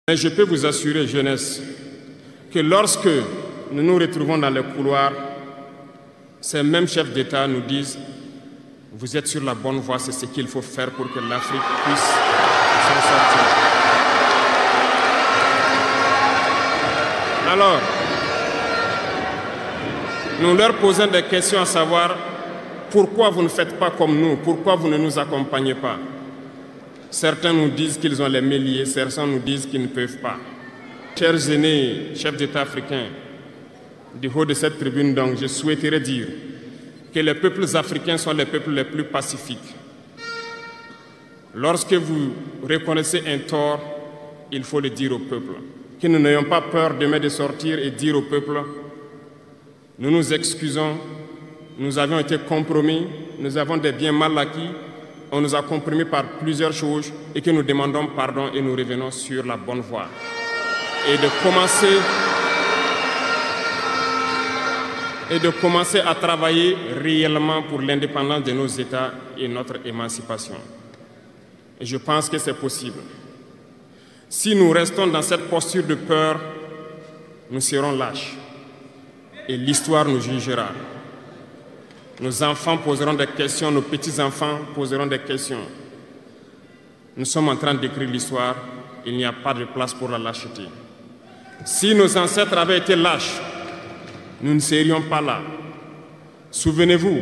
Mais je peux vous assurer, jeunesse, que lorsque nous nous retrouvons dans les couloirs, ces mêmes chefs d'État nous disent « Vous êtes sur la bonne voie, c'est ce qu'il faut faire pour que l'Afrique puisse s'en sortir. » Alors, nous leur posons des questions à savoir pourquoi vous ne faites pas comme nous, pourquoi vous ne nous accompagnez pas. Certains nous disent qu'ils ont les mains liées, certains nous disent qu'ils ne peuvent pas. Chers aînés, chefs d'État africains, du haut de cette tribune, donc, je souhaiterais dire que les peuples africains sont les peuples les plus pacifiques. Lorsque vous reconnaissez un tort, il faut le dire au peuple. Que nous n'ayons pas peur demain de sortir et dire au peuple « Nous nous excusons, nous avions été compromis, nous avons des biens mal acquis, on nous a compromis par plusieurs choses et que nous demandons pardon et nous revenons sur la bonne voie. » Et de commencer à travailler réellement pour l'indépendance de nos États et notre émancipation. Et je pense que c'est possible. Si nous restons dans cette posture de peur, nous serons lâches et l'histoire nous jugera. Nos enfants poseront des questions, nos petits-enfants poseront des questions. Nous sommes en train d'écrire l'histoire, il n'y a pas de place pour la lâcheté. Si nos ancêtres avaient été lâches, nous ne serions pas là. Souvenez-vous,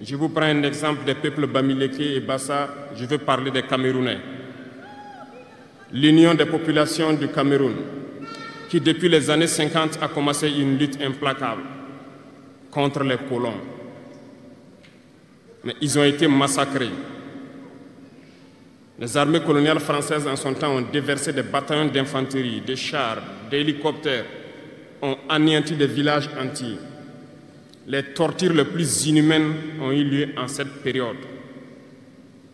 je vous prends un exemple des peuples Bamileke et Bassa, je veux parler des Camerounais. L'Union des populations du Cameroun, qui depuis les années 50 a commencé une lutte implacable contre les colons. Mais ils ont été massacrés. Les armées coloniales françaises en son temps ont déversé des bataillons d'infanterie, des chars, des hélicoptères, ont anéanti des villages entiers. Les tortures les plus inhumaines ont eu lieu en cette période.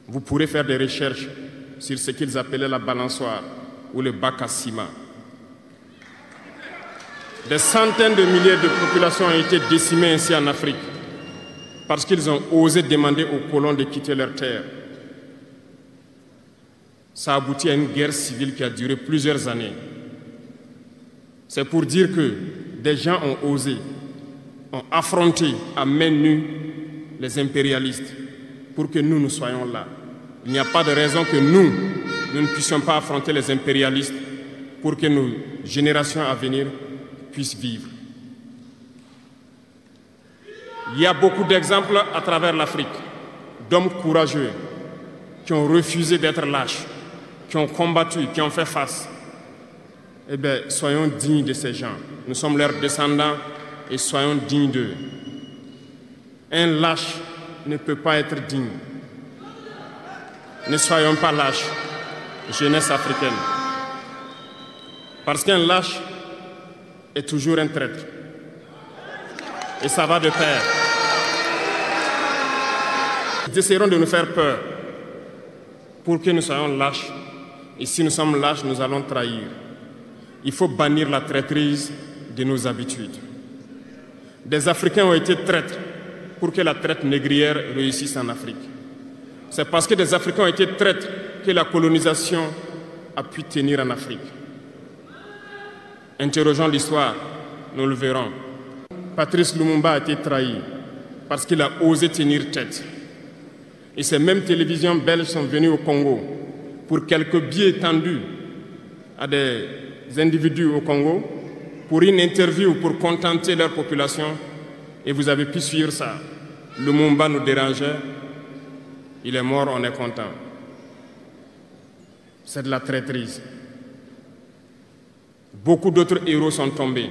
Vous pourrez faire des recherches sur ce qu'ils appelaient la balançoire ou le bac à ciment. Des centaines de milliers de populations ont été décimées ainsi en Afrique parce qu'ils ont osé demander aux colons de quitter leur terre. Ça a abouti à une guerre civile qui a duré plusieurs années. C'est pour dire que des gens ont osé, ont affronté à main nue les impérialistes pour que nous soyons là. Il n'y a pas de raison que nous ne puissions pas affronter les impérialistes pour que nos générations à venir puissent vivre. Il y a beaucoup d'exemples à travers l'Afrique d'hommes courageux qui ont refusé d'être lâches, qui ont combattu, qui ont fait face. Eh bien, soyons dignes de ces gens. Nous sommes leurs descendants et soyons dignes d'eux. Un lâche ne peut pas être digne. Ne soyons pas lâches, jeunesse africaine. Parce qu'un lâche est toujours un traître. Et ça va de pair. Ils essaieront de nous faire peur pour que nous soyons lâches. Et si nous sommes lâches, nous allons trahir. Il faut bannir la traîtrise de nos habitudes. Des Africains ont été traîtres pour que la traite négrière réussisse en Afrique. C'est parce que des Africains ont été traîtres que la colonisation a pu tenir en Afrique. Interrogeons l'histoire, nous le verrons. Patrice Lumumba a été trahi parce qu'il a osé tenir tête. Et ces mêmes télévisions belges sont venues au Congo pour quelques billets tendus à des individus au Congo pour une interview pour contenter leur population. Et vous avez pu suivre ça. Lumumba nous dérangeait. Il est mort, on est content. C'est de la traîtrise. Beaucoup d'autres héros sont tombés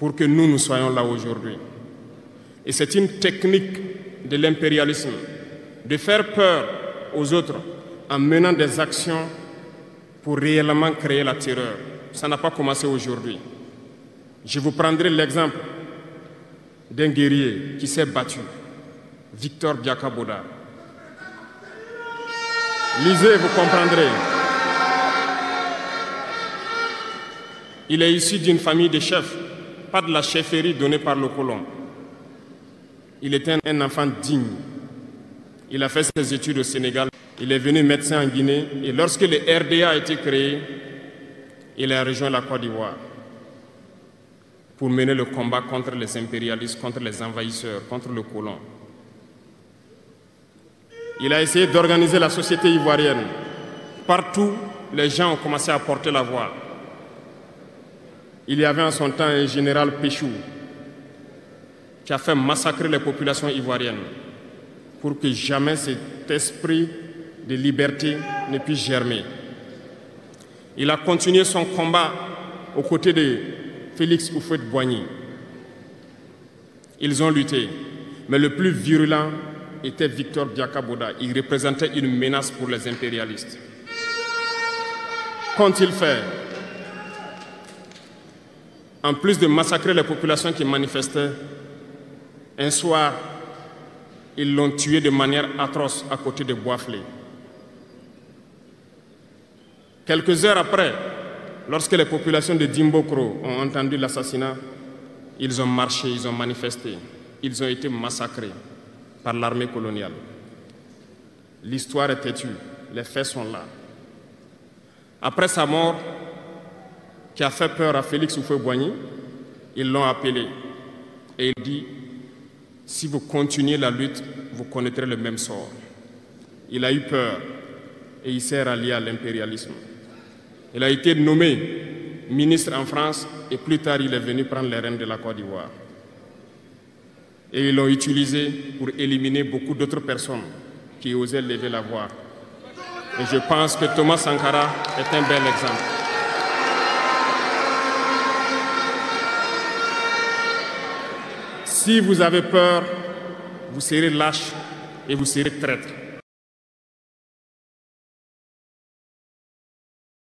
pour que nous soyons là aujourd'hui. Et c'est une technique de l'impérialisme, de faire peur aux autres en menant des actions pour réellement créer la terreur. Ça n'a pas commencé aujourd'hui. Je vous prendrai l'exemple d'un guerrier qui s'est battu, Victor Biakaboda. Lisez, vous comprendrez. Il est issu d'une famille de chefs, pas de la chefferie donnée par le colon. Il était un enfant digne. Il a fait ses études au Sénégal. Il est venu médecin en Guinée et lorsque le RDA a été créé, il a rejoint la Côte d'Ivoire pour mener le combat contre les impérialistes, contre les envahisseurs, contre le colon. Il a essayé d'organiser la société ivoirienne. Partout, les gens ont commencé à porter la voix. Il y avait en son temps un général Péchou qui a fait massacrer les populations ivoiriennes pour que jamais cet esprit de liberté ne puisse germer. Il a continué son combat aux côtés de Félix Houphouët-Boigny. Ils ont lutté, mais le plus virulent était Victor Biakaboda. Il représentait une menace pour les impérialistes. Qu'ont-ils fait? En plus de massacrer les populations qui manifestaient, un soir, ils l'ont tué de manière atroce à côté de Boisflé. Quelques heures après, lorsque les populations de Dimbokro ont entendu l'assassinat, ils ont marché, ils ont manifesté, ils ont été massacrés par l'armée coloniale. L'histoire est têtue, les faits sont là. Après sa mort, qui a fait peur à Félix Houphouët-Boigny, ils l'ont appelé et il dit « Si vous continuez la lutte, vous connaîtrez le même sort ». Il a eu peur et il s'est rallié à l'impérialisme. Il a été nommé ministre en France et plus tard il est venu prendre les rênes de la Côte d'Ivoire. Et ils l'ont utilisé pour éliminer beaucoup d'autres personnes qui osaient lever la voix. Et je pense que Thomas Sankara est un bel exemple. Si vous avez peur, vous serez lâche et vous serez traître.